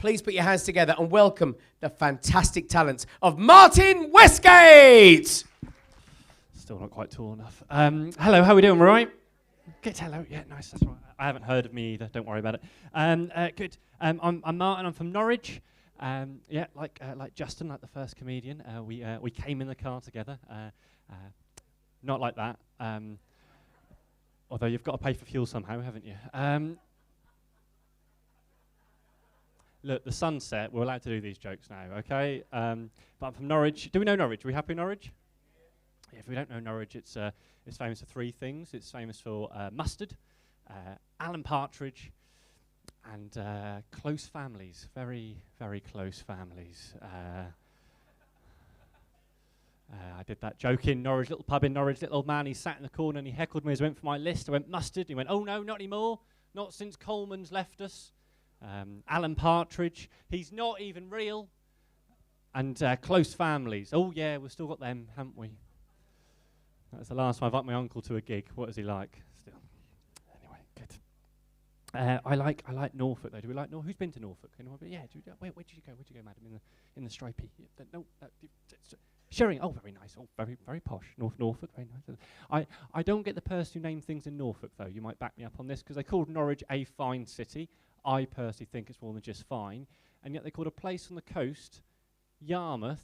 Please put your hands together and welcome the fantastic talents of Martin Westgate. Still not quite tall enough. Hello, how are we doing? All right? Good, hello. Yeah, nice. That's right. I haven't heard of me either. Don't worry about it. Good. I'm Martin. I'm from Norwich. Yeah, like Justin, like the first comedian. We came in the car together. Not like that. Although you've got to pay for fuel somehow, haven't you? Look, the sun's set. We're allowed to do these jokes now, okay? But I'm from Norwich. Do we know Norwich? Are we happy in Norwich? Yeah, if we don't know Norwich, it's famous for three things. It's famous for mustard, Alan Partridge, and close families. Very, very close families. I did that joke in Norwich, little pub in Norwich, little old man, he sat in the corner and he heckled me as I went for my list. I went mustard. He went, oh no, not anymore. Not since Coleman's left us. Alan Partridge, he's not even real. And close families. Oh yeah, we've still got them, haven't we? That's the last time I invited my uncle to a gig. What is he like? Still. Anyway, good. I like Norfolk though. Do we like Norfolk? Who's been to Norfolk? Anyone? Yeah. Where did you go? Where'd you go, madam? In the stripey. Yeah, no. Shering. Oh, very nice. Oh, very very posh. Norfolk. Very nice. I don't get the person who named things in Norfolk though. You might back me up on this because they called Norwich a fine city. I personally think it's more than just fine, and yet they called a place on the coast, Yarmouth,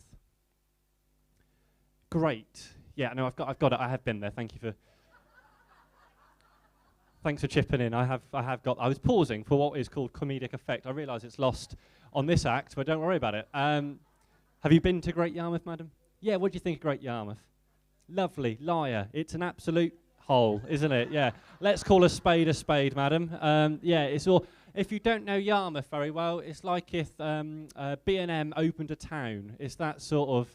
great. Yeah, no, I've got it. I have been there. Thanks for chipping in. I have got. I was pausing for what is called comedic effect. I realise it's lost on this act, but don't worry about it. Have you been to Great Yarmouth, madam? Yeah. What do you think of Great Yarmouth? Lovely. Liar. It's an absolute hole, isn't it? Yeah. Let's call a spade, madam. Yeah. It's all. If you don't know Yarmouth very well, it's like if B&M opened a town. It's that sort of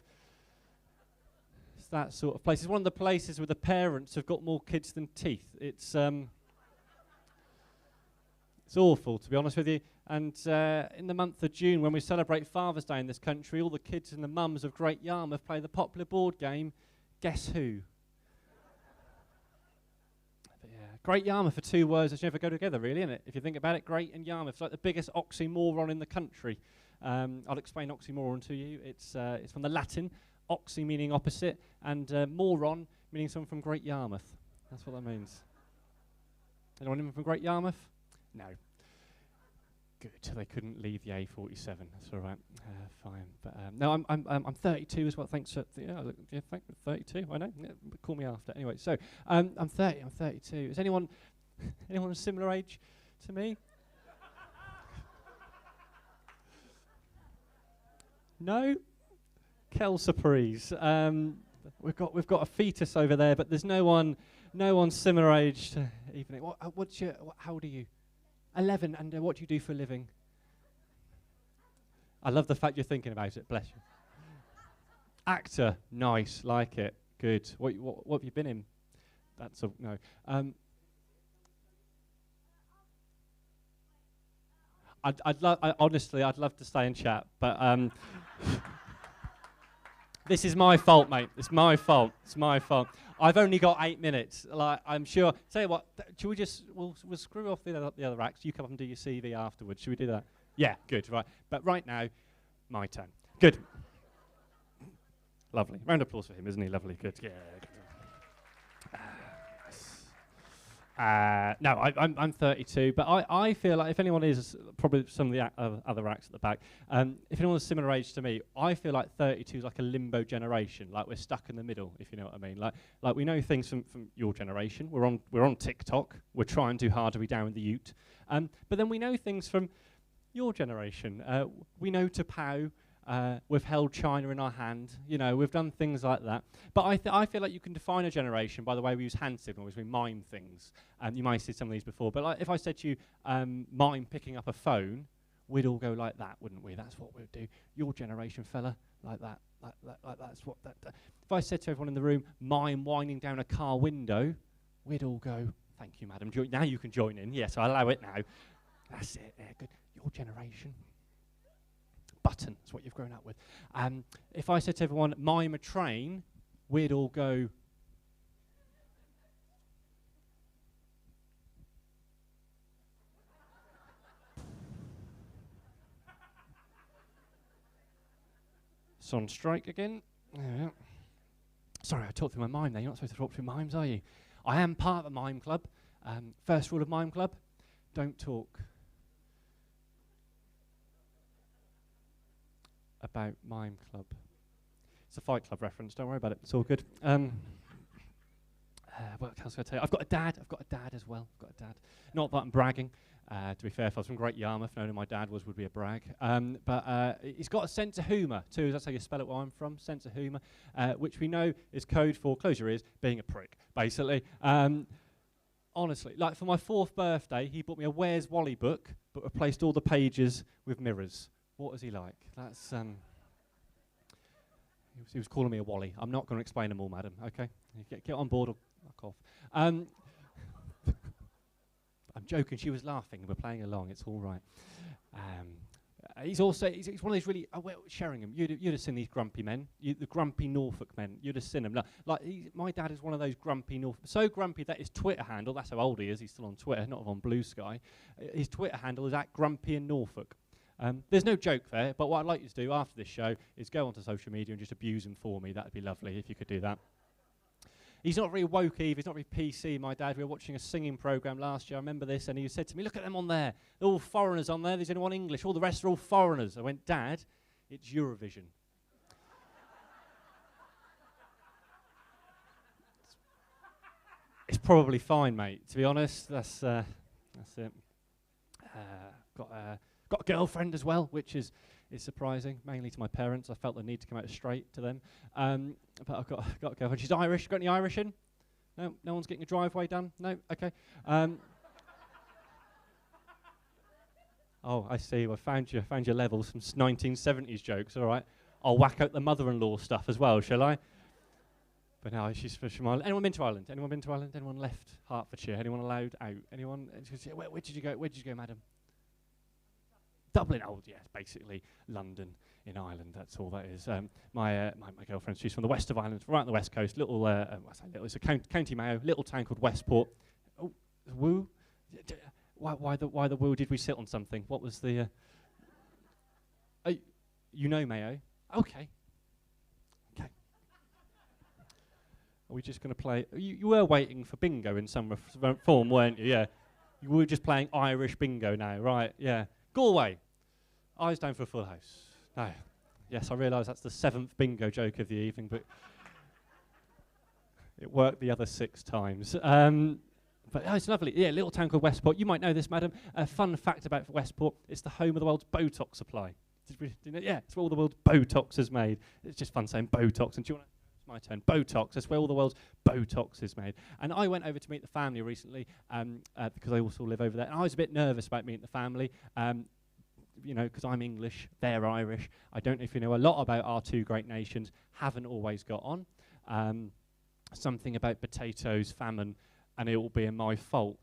place. It's one of the places where the parents have got more kids than teeth. It's awful, to be honest with you. And in the month of June, when we celebrate Father's Day in this country, all the kids and the mums of Great Yarmouth play the popular board game, Guess Who? Great Yarmouth are two words that never go together, really, isn't it? If you think about it, Great and Yarmouth. It's like the biggest oxymoron in the country. I'll explain oxymoron to you. It's from the Latin, oxy meaning opposite, and moron meaning someone from Great Yarmouth. That's what that means. Anyone even from Great Yarmouth? No. Good. They couldn't leave the A47. That's all right. Fine. But no, I'm 32 as well. Thanks. Thank you. 32. I know. Yeah, call me after. Anyway, so I'm 30. I'm 32. Is anyone a similar age to me? No. Quelle surprise. We've got a fetus over there, but there's no one similar age to even. How old are you? 11, and what do you do for a living? I love the fact you're thinking about it, bless you. Actor, nice, like it, good. What have you been in? That's a no. Honestly, I'd love to stay and chat, but this is my fault, mate. It's my fault. I've only got 8 minutes. Like, I'm sure. Tell you what, should we just we'll screw off the other acts. You come up and do your CV afterwards. Should we do that? Yeah, good. Right, but right now, my turn. Good. Lovely. Round of applause for him, isn't he? Lovely. Good. Yeah. No, I'm 32, but I feel like if anyone is, probably some of the other acts at the back, if anyone's similar age to me, I feel like 32 is like a limbo generation, like we're stuck in the middle, if you know what I mean. Like we know things from your generation. We're on TikTok. We're trying too hard to be down with the ute. But then we know things from your generation. We know to pow. We've held China in our hand. You know, we've done things like that. But I feel like you can define a generation by the way we use hand signals. We mime things. You might have seen some of these before. But like, if I said to you, mime picking up a phone, we'd all go like that, wouldn't we? That's what we'd do. Your generation, fella, like that. Like that's what that. If I said to everyone in the room, mime winding down a car window, we'd all go, thank you, madam. Now you can join in. Yes, I allow it now. That's it. Yeah, good. Your generation. Button is what you've grown up with. If I said to everyone, mime a train, we'd all go. It's on strike again. There we are. Sorry, I talked through my mime there. You're not supposed to talk through mimes, are you? I am part of a mime club. First rule of mime club, don't talk about mime club. It's a Fight Club reference, don't worry about it. It's all good. What else can I tell you? I've got a dad as well. I've got a dad. Not that I'm bragging. To be fair, if I was from Great Yarmouth, knowing who my dad was would be a brag. But he's got a sense of humour too. That's how you spell it where I'm from, sense of humour, which we know is code for, close your ears, being a prick, basically. Honestly, like for my 4th birthday, he bought me a Where's Wally book, but replaced all the pages with mirrors. What is he like? That's he was calling me a Wally. I'm not going to explain them all, madam. Okay, get on board or fuck off. I'm joking. She was laughing. We're playing along. It's all right. He's one of these really. Sheringham. You'd have seen these grumpy men. The grumpy Norfolk men. You'd have seen them. My dad is one of those grumpy Norfolk. So grumpy that his Twitter handle. That's how old he is. He's still on Twitter, not on Blue Sky. His Twitter handle is @grumpy in Norfolk. There's no joke there. But what I'd like you to do after this show is go onto social media and just abuse him for me. That'd be lovely if you could do that. He's not very woke either, he's not very PC, my dad. We were watching a singing programme last year, I remember this, and he said to me, look at them on there. They're all foreigners on there, there's only one English, all the rest are all foreigners. I went, Dad, it's Eurovision. It's probably fine, mate, to be honest. That's it. Got a girlfriend as well, which is surprising, mainly to my parents. I felt the need to come out straight to them. But I've got a girlfriend. She's Irish. Got any Irish in? No? No one's getting a driveway done? No? Okay. Oh, I see. Well, found your level. Some 1970s jokes. All right. I'll whack out the mother-in-law stuff as well, shall I? But no, she's from Ireland. Anyone been to Ireland? Anyone been to Ireland? Anyone left Hertfordshire? Anyone allowed out? Anyone? Where did you go? Where did you go, madam? Dublin. Oh, yes, basically London in Ireland. That's all that is. My girlfriend, she's from the west of Ireland, right on the west coast. Little, it's a county Mayo, little town called Westport. Oh, woo. Why the woo? Did we sit on something? What was the? You know Mayo. Okay. Are we just going to play? You were waiting for bingo in some form, weren't you? Yeah. You were just playing Irish bingo now, right? Yeah. Galway. Eyes down for a full house. No. Yes, I realise that's the 7th bingo joke of the evening, but it worked the other 6 times. But it's lovely. Yeah, little town called Westport. You might know this, madam. A fun fact about Westport, it's the home of the world's Botox supply. Yeah, it's where all the world's Botox is made. It's just fun saying Botox. And do you want to... It's my turn. Botox. That's where all the world's Botox is made. And I went over to meet the family recently because I also live over there. And I was a bit nervous about meeting the family. Because I'm English, they're Irish. I don't know if you know a lot about our two great nations. Haven't always got on. Something about potatoes, famine, and it will be my fault.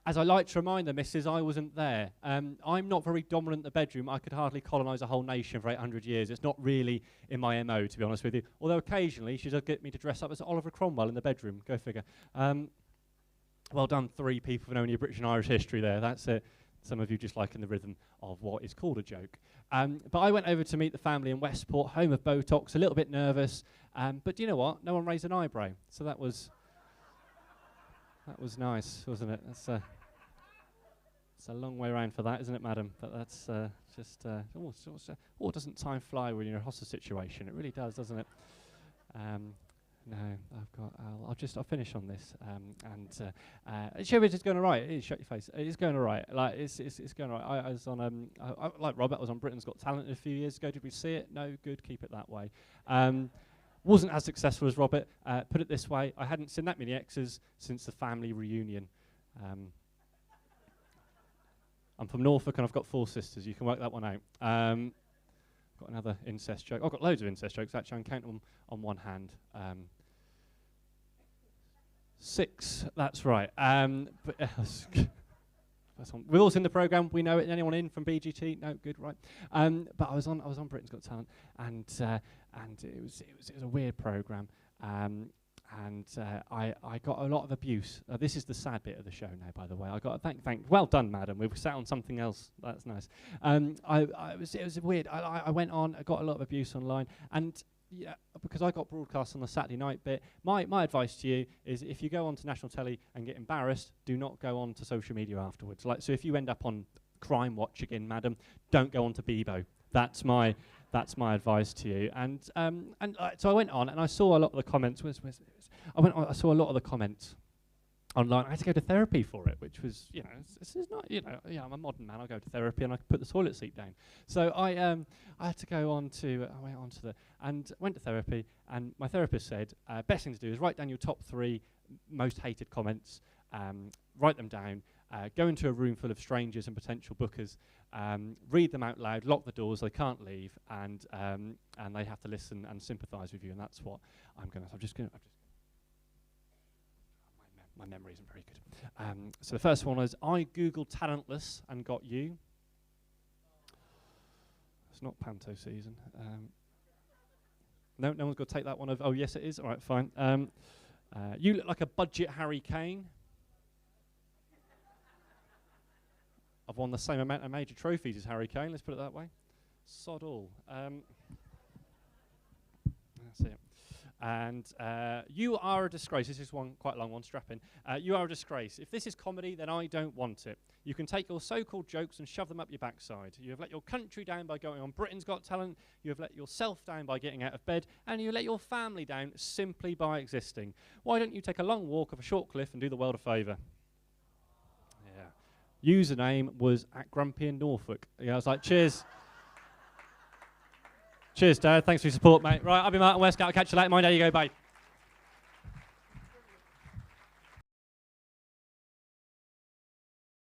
As I like to remind the missus, I wasn't there. I'm not very dominant in the bedroom. I could hardly colonise a whole nation for 800 years. It's not really in my MO, to be honest with you. Although occasionally she does get me to dress up as Oliver Cromwell in the bedroom. Go figure. Well done, 3 people for knowing your British and Irish history there. That's it. Some of you just liking the rhythm of what is called a joke. But I went over to meet the family in Westport, home of Botox, a little bit nervous. But do you know what? No one raised an eyebrow. So that was nice, wasn't it? It's a long way around for that, isn't it, madam? But that's doesn't time fly when you're in a hostage situation? It really does, doesn't it? No, I'll finish on this. It's going all right. Shut your face. It's going all right. Like it's going all right. I was on like Robert. I was on Britain's Got Talent a few years ago. Did we see it? No. Good. Keep it that way. Wasn't as successful as Robert. Put it this way: I hadn't seen that many exes since the family reunion. I'm from Norfolk and I've got 4 sisters. You can work that one out. Got another incest joke. I've got loads of incest jokes, actually. I can count them on one hand. 6, that's right. But we're also in the programme. We know it. Anyone in from BGT? No, good, right. But I was on Britain's Got Talent, and it was a weird programme. and I got a lot of abuse. This is the sad bit of the show now, by the way. I got well done, madam. We've sat on something else. That's nice. It was weird. I went on. I got a lot of abuse online, and yeah, because I got broadcast on the Saturday night bit. My advice to you is, if you go on to national telly and get embarrassed, do not go on to social media afterwards. Like, so if you end up on Crime Watch again, madam, don't go on to Bebo. That's my advice to you. And so I went on and I saw a lot of the comments. I saw a lot of the comments online. I had to go to therapy for it, which was, this is not, I'm a modern man. I go to therapy and I put the toilet seat down. So I had to go on to, went to therapy, and my therapist said, best thing to do is write down your top 3 most hated comments, write them down, go into a room full of strangers and potential bookers, read them out loud, lock the doors, they can't leave, and they have to listen and sympathise with you, and that's what I'm going to. My memory isn't very good. So the first one is, I googled talentless and got you. It's not panto season. No one's got to take that one over. Oh, yes, it is. All right, fine. You look like a budget Harry Kane. I've won the same amount of major trophies as Harry Kane, let's put it that way. Sod all. That's it. And you are a disgrace. This is one quite a long one, strap in. You are a disgrace. If this is comedy, then I don't want it. You can take your so-called jokes and shove them up your backside. You have let your country down by going on Britain's Got Talent. You have let yourself down by getting out of bed. And you let your family down simply by existing. Why don't you take a long walk off a short cliff and do the world a favour? Yeah. Username was @Grumpy in Norfolk. Yeah, I was like, cheers. Cheers, Dad. Thanks for your support, mate. Right, I'll be Martin Westgate. I'll catch you later. Mind how you go. Bye.